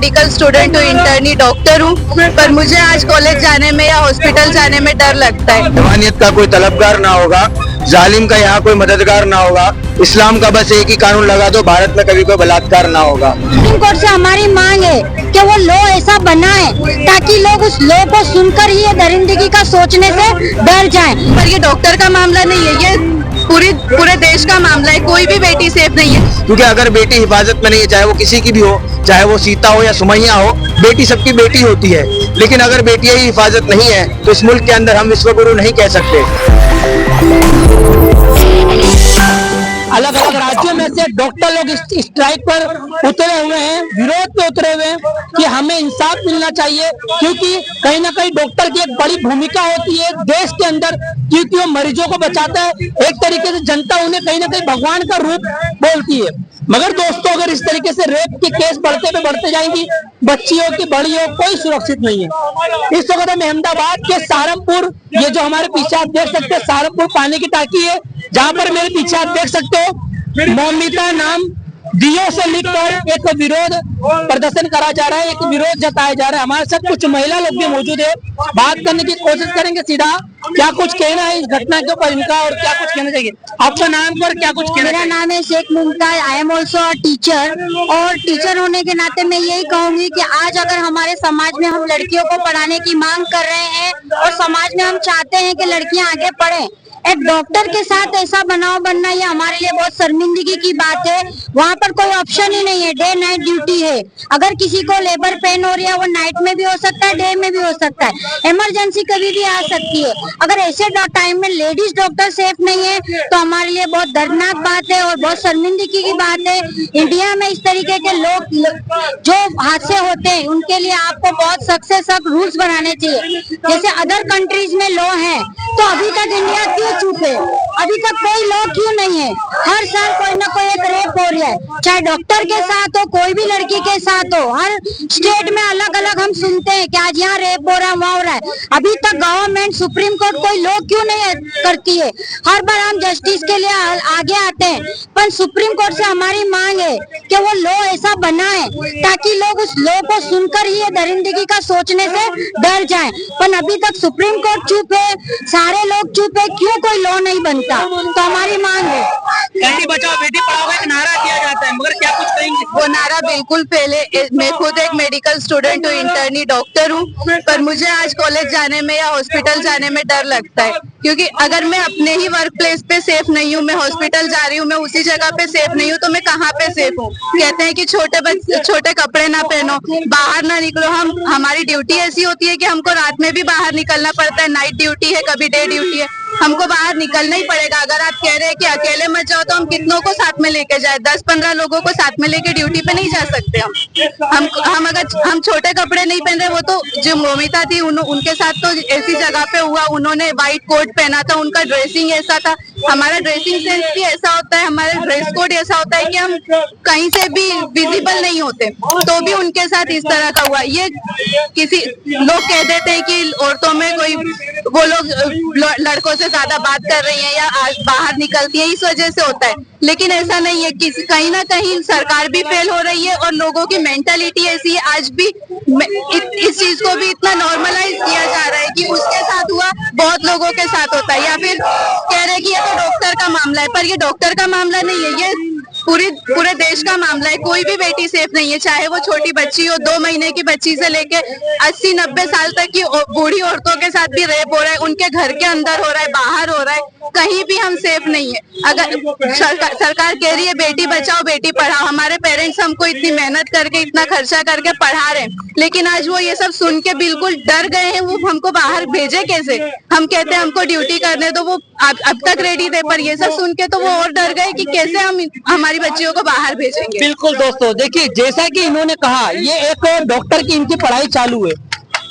Medical student हूँ, internee doctor हूँ, पर मुझे आज कॉलेज जाने में या हॉस्पिटल जाने में डर लगता है। जवानियत का कोई तलबगार ना होगा, जालिम का यहाँ कोई मददगार ना होगा, इस्लाम का बस एक ही कानून लगा दो, भारत में कभी कोई बलात्कार ना होगा। सुप्रीम कोर्ट से हमारी मांग है कि वो लॉ ऐसा बनाए ताकि लोग उस लॉ को सुनकर ही ये दरिंदगी का सोचने से डर जाएं। पर ये डॉक्टर का मामला नहीं है, ये पूरे देश का मामला है। कोई भी बेटी सेफ नहीं है, क्योंकि अगर बेटी हिफाजत में नहीं है, चाहे वो किसी की भी हो, चाहे वो सीता हो या सुमैया हो, बेटी सबकी बेटी होती है। लेकिन अगर बेटियां ही हिफाजत नहीं है तो इस मुल्क के अंदर हम विश्वगुरु नहीं कह सकते। अलग अलग राज्यों में से डॉक्टर लोग स्ट्राइक पर उतरे हुए हैं, विरोध पे उतरे हुए हैं कि हमें इंसाफ मिलना चाहिए, क्योंकि कहीं ना कहीं डॉक्टर की एक बड़ी भूमिका होती है देश के अंदर, क्योंकि वो मरीजों को बचाता है। एक तरीके से जनता उन्हें कहीं ना कहीं भगवान का रूप बोलती है। मगर दोस्तों, अगर इस तरीके से रेप के केस बढ़ते जाएंगी, बच्ची हो कि बड़ी हो, कोई सुरक्षित नहीं है। इस वक्त हम अहमदाबाद के सहारनपुर, ये जो हमारे पीछे आप देख सकते हैं सहारनपुर पानी की टाकी है, जहाँ पर मेरे पीछे आप देख सकते हो मौमिता नाम दियो से लिखकर एक विरोध प्रदर्शन करा जा रहा है, एक विरोध जताया जा रहा है। हमारे साथ कुछ महिला लोग भी मौजूद है, बात करने की कोशिश करेंगे सीधा क्या कुछ कहना है इस घटना के ऊपर इनका और क्या कुछ कहना चाहिए। आपका नाम पर क्या कुछ कहना? मेरा नाम है Sheikh Mumtaz, I am also a teacher, और टीचर होने के नाते मैं यही कहूंगी कि आज अगर हमारे समाज में हम लड़कियों को पढ़ाने की मांग कर रहे हैं और समाज में हम चाहते हैं कि लड़कियां आगे पढ़ें, एक डॉक्टर के साथ ऐसा बनाव बनना ये हमारे लिए बहुत शर्मिंदगी की बात है। वहाँ पर कोई ऑप्शन ही नहीं है, डे नाइट ड्यूटी है। अगर किसी को लेबर पेन हो रही है, वो नाइट में भी हो सकता है, डे में भी हो सकता है, इमरजेंसी कभी भी आ सकती है। अगर ऐसे टाइम में लेडीज डॉक्टर सेफ नहीं है तो हमारे लिए बहुत दर्दनाक बात है और बहुत शर्मिंदगी की बात है। इंडिया में इस तरीके के लोग जो हादसे होते हैं उनके लिए आपको बहुत सख्त से सख्त रूल्स बनाने चाहिए। जैसे अदर कंट्रीज में लॉ है, तो अभी तक इंडिया क्यों चुप है? अभी तक कोई लॉ क्यों नहीं है? हर साल कोई ना कोई एक रेप हो रहा है, चाहे डॉक्टर के साथ हो, कोई भी लड़की के साथ हो। हर स्टेट में अलग अलग हम सुनते हैं कि आज यहाँ रेप हो रहा है, वहाँ हो रहा है। अभी तक गवर्नमेंट सुप्रीम कोर्ट कोई लॉ क्यों नहीं करती है? हर बार हम जस्टिस के लिए आगे आते हैं, पर सुप्रीम कोर्ट से हमारी मांग है कि वो लॉ ऐसा बनाए ताकि लोग उस लॉ को सुनकर ही ये दरिंदगी का सोचने से डर जाएं। पर अभी तक सुप्रीम कोर्ट चुप है, सारे लोग चुप है, क्यों कोई लॉ नहीं बनता? तो हमारी मांग है बेटी बचाओ बेटी पढ़ाओ एक नारा दिया जाता है, मगर क्या कुछ कहेंगे? वो नारा बिल्कुल फैले। मैं खुद एक मेडिकल स्टूडेंट हूँ, इंटर्नी डॉक्टर हूँ, पर मुझे आज कॉलेज जाने में या हॉस्पिटल जाने में डर लगता है, क्योंकि अगर मैं अपने ही वर्क प्लेस पे सेफ नहीं हूँ, मैं हॉस्पिटल जा रही हूँ, मैं उसी जगह पे सेफ नहीं हूँ, तो मैं कहाँ पे सेफ हूँ? कहते हैं कि छोटे कपड़े ना पहनो, बाहर ना निकलो। हमारी ड्यूटी ऐसी होती है कि हमको रात में भी बाहर निकलना पड़ता है, नाइट ड्यूटी है, कभी डे ड्यूटी है, हमको बाहर निकलना ही पड़ेगा। अगर आप कह रहे हैं कि अकेले मत जाओ, तो हम कितनों को साथ में लेके जाए? 10-15 लोगों को साथ में लेके ड्यूटी पे नहीं जा सकते हम अगर हम छोटे कपड़े नहीं पहन रहे। वो तो जो मौमिता थी उनके साथ तो ऐसी जगह पे हुआ, उन्होंने व्हाइट कोट पहना था, उनका ड्रेसिंग ऐसा था। हमारा ड्रेसिंग सेंस भी ऐसा होता है, हमारा ड्रेस कोड ऐसा होता है कि हम कहीं से भी विजिबल नहीं होते, तो भी उनके साथ इस तरह का हुआ। ये किसी लोग कह देते हैं कि औरतों में कोई वो लोग लड़कों से ज्यादा बात कर रही हैं या बाहर निकलती है, इस वजह से होता है। लेकिन ऐसा नहीं है, कहीं ना कहीं सरकार भी फेल हो रही है और लोगों की मेंटालिटी ऐसी है। आज भी इस चीज को भी इतना नॉर्मलाइज किया जा रहा है कि उसके साथ हुआ, बहुत लोगों के साथ होता है, या फिर कह रहे कि ये तो डॉक्टर का मामला है, पर ये डॉक्टर का मामला नहीं है, ये पूरे देश का मामला है। कोई भी बेटी सेफ नहीं है, चाहे वो छोटी बच्ची हो, 2 महीने की बच्ची से लेके 80-90 साल तक की बूढ़ी औरतों के साथ भी रेप हो रहा है, उनके घर के अंदर हो रहा है, बाहर हो रहा है, कहीं भी हम सेफ नहीं है। अगर सरकार कह रही है बेटी बचाओ बेटी पढ़ाओ, हमारे पेरेंट्स हमको इतनी मेहनत करके इतना खर्चा करके पढ़ा रहे हैं, लेकिन आज वो ये सब सुन के बिल्कुल डर गए हैं। वो हमको बाहर भेजे कैसे? हम कहते हैं हमको ड्यूटी करने दो, वो अब तक रेडी थे, पर ये सब सुन के तो वो और डर गए कि कैसे हम हमारी बच्चियों को बाहर भेजेंगे। बिल्कुल दोस्तों, देखिए जैसा कि इन्होंने कहा, ये एक डॉक्टर की इनकी पढ़ाई चालू है।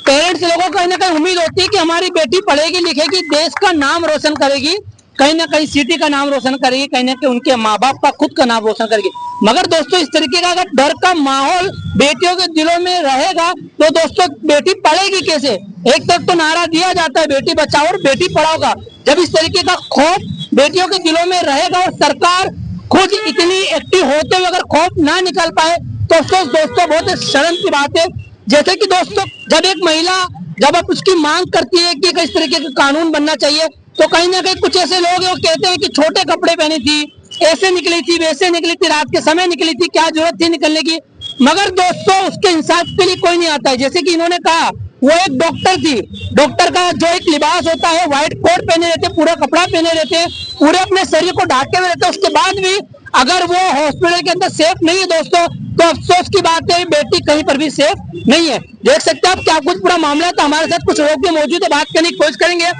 पेरेंट्स लोगों को कहीं ना कहीं उम्मीद होती है कि हमारी बेटी पढ़ेगी लिखेगी, देश का नाम रोशन करेगी, कहीं ना कहीं सिटी का नाम रोशन करेगी, कहीं ना कहीं उनके माँ बाप का खुद का नाम रोशन करेगी। मगर दोस्तों, इस तरीके का अगर डर का माहौल बेटियों के दिलों में रहेगा तो दोस्तों बेटी पढ़ेगी कैसे? एक तरफ तो नारा दिया जाता है बेटी बचाओ और बेटी पढ़ाओ का, जब इस तरीके का खौफ बेटियों के दिलों में रहेगा और सरकार खुद इतनी एक्टिव होते हुए अगर खौफ ना निकाल पाए तो अफसोस दोस्तों बहुत शर्म की बात है। जैसे कि दोस्तों जब एक महिला जब आप उसकी मांग करती है कि किस तरीके का कानून बनना चाहिए, तो कहीं ना कहीं कुछ ऐसे लोग हैं वो कहते हैं कि छोटे कपड़े पहनी थी, ऐसे निकली थी, वैसे निकली थी, रात के समय निकली थी, क्या जरूरत थी निकलने की। मगर दोस्तों उसके इंसाफ के लिए कोई नहीं आता है। जैसे कि इन्होंने कहा वो एक डॉक्टर थी, डॉक्टर का जो एक लिबास होता है, व्हाइट कोट पहने रहते, पूरा कपड़ा पहने रहते, पूरे अपने शरीर को ढाके हुए रहते, उसके बाद भी अगर वो हॉस्पिटल के अंदर सेफ नहीं है दोस्तों, तो अफसोस की बात है बेटी कहीं पर भी सेफ नहीं है। देख सकते हैं आप क्या कुछ पूरा मामला। तो हमारे साथ कुछ लोग भी मौजूद है, बात करने की कोशिश करेंगे।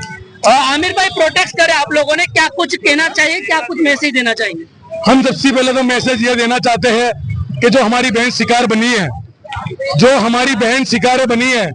आमिर भाई प्रोटेस्ट करे आप लोगों ने, क्या कुछ कहना चाहिए, क्या कुछ मैसेज देना चाहेंगे? हम सबसे पहले तो मैसेज ये देना चाहते हैं कि जो हमारी बहन शिकार बनी है, जो हमारी बहन शिकार बनी है,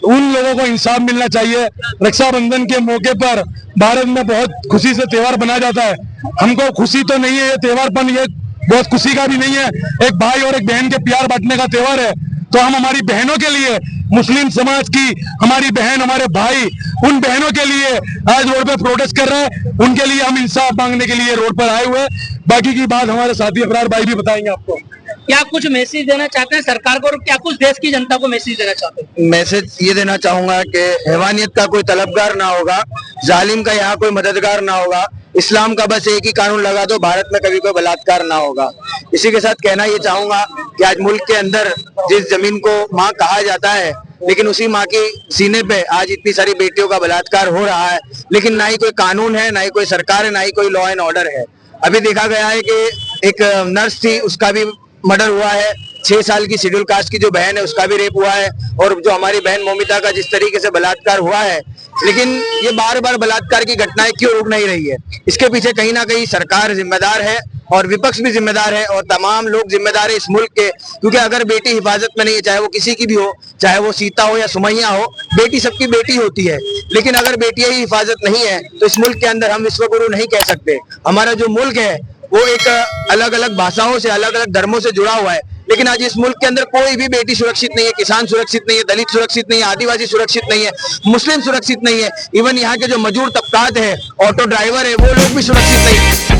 उन लोगों को इंसाफ मिलना चाहिए। रक्षाबंधन के मौके पर भारत में बहुत खुशी से त्योहार मनाया जाता है। हमको खुशी तो नहीं है ये त्योहार, पर ये बहुत खुशी का भी नहीं है। एक भाई और एक बहन के प्यार बांटने का त्योहार है। तो हम हमारी बहनों के लिए, मुस्लिम समाज की हमारी बहन, हमारे भाई, उन बहनों के लिए आज रोड पे प्रोटेस्ट कर रहे हैं। उनके लिए हम इंसाफ मांगने के लिए रोड पर आए हुए हैं। बाकी की बात हमारे साथी अफरार भाई भी बताएंगे आपको। क्या कुछ मैसेज देना चाहते हैं सरकार को और क्या कुछ देश की जनता को मैसेज देना चाहते हैं? मैसेज ये देना चाहूंगा कि हैवानियत का कोई तलबगार ना होगा, जालिम का यहाँ कोई मददगार ना होगा। इस्लाम का बस एक ही कानून लगा दो, भारत में कभी कोई बलात्कार ना होगा। इसी के साथ कहना ये चाहूंगा कि आज मुल्क के अंदर जिस जमीन को माँ कहा जाता है, लेकिन उसी माँ के सीने पे आज इतनी सारी बेटियों का बलात्कार हो रहा है, लेकिन ना ही कोई कानून है, ना ही कोई सरकार है, ना ही कोई लॉ एंड ऑर्डर है। अभी देखा गया है कि एक नर्स थी, उसका भी मर्डर हुआ है। 6 साल की शेड्यूल कास्ट की जो बहन है उसका भी रेप हुआ है, और जो हमारी बहन मोमिता का जिस तरीके से बलात्कार हुआ है, लेकिन ये बार बार बलात्कार की घटनाएं क्यों रुक नहीं रही है? इसके पीछे कहीं ना कहीं सरकार जिम्मेदार है और विपक्ष भी जिम्मेदार है और तमाम लोग जिम्मेदार है इस मुल्क के। क्योंकि अगर बेटी हिफाजत में नहीं है, चाहे वो किसी की भी हो, चाहे वो सीता हो या सुमैया हो, बेटी सबकी बेटी होती है। लेकिन अगर बेटियां ही हिफाजत नहीं है तो इस मुल्क के अंदर हम विश्वगुरु नहीं कह सकते। हमारा जो मुल्क है वो एक अलग अलग भाषाओं से, अलग अलग धर्मों से जुड़ा हुआ है, लेकिन आज इस मुल्क के अंदर कोई भी बेटी सुरक्षित नहीं है। किसान सुरक्षित नहीं है, दलित सुरक्षित नहीं है, आदिवासी सुरक्षित नहीं है, मुस्लिम सुरक्षित नहीं है, इवन यहाँ के जो मजदूर तबकात है, ऑटो ड्राइवर है, वो लोग भी सुरक्षित नहीं है।